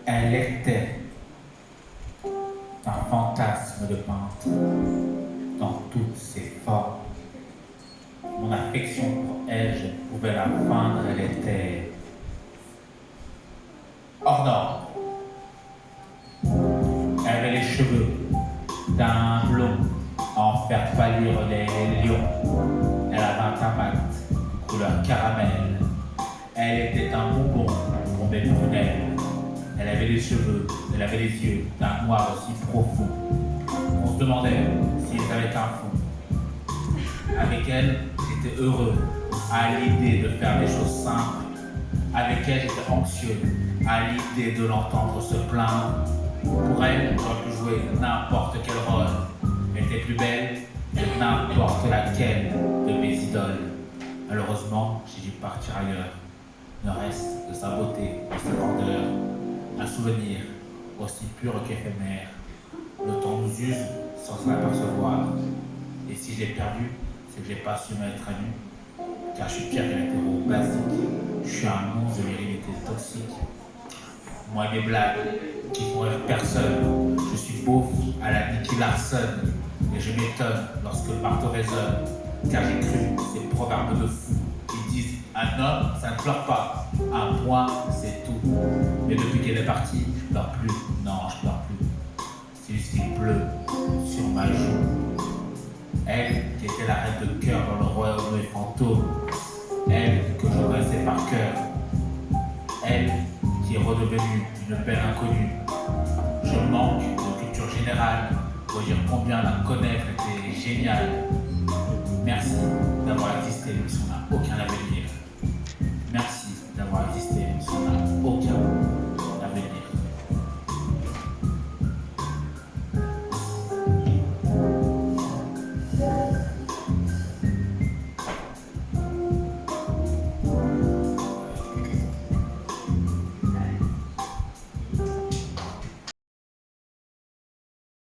Elle était un fantasme de peintre dans toutes ses formes. Mon affection pour elle, je pouvais la feindre, elle était hors norme. Elle avait les cheveux d'un blond à en faire pâlir les lions. Elle avait un tamat couleur caramel. Elle était un bonbon pour mes prunelles. Elle avait les cheveux, elle avait les yeux d'un noir aussi profond. On se demandait s'il avait un fou. Avec elle, j'étais heureux à l'idée de faire des choses simples. Avec elle, j'étais anxieux à l'idée de l'entendre se plaindre. Pour elle, j'aurais pu jouer n'importe quel rôle. Elle était plus belle que n'importe laquelle de mes idoles. Malheureusement, j'ai dû partir ailleurs. Le reste de sa beauté, de sa grandeur, un souvenir aussi pur qu'éphémère. Le temps nous use sans s'en apercevoir. Et si je l'ai perdu, c'est que j'ai pas su mettre à nu. Car je suis pire qu'un hétéro basique. Je suis un monstre de virilité toxique. Moi et mes blagues qui font rire personne. Je suis beauf à la Nicky Larson. Et je m'étonne lorsque le marteau résonne. Car j'ai cru ces proverbes de fous qui disent un homme, ça ne pleure pas. Un point, c'est tout. Mais depuis qu'elle est partie, je pleure plus. Non, je pleure plus. C'est juste qu'il pleut sur ma joue. Elle qui était la reine de cœur dans le royaume des fantômes. Elle que je connaissais par cœur. Elle qui est redevenue une belle inconnue. Je manque de culture générale pour dire combien la connaître était géniale. Merci d'avoir existé, mais on n'a aucun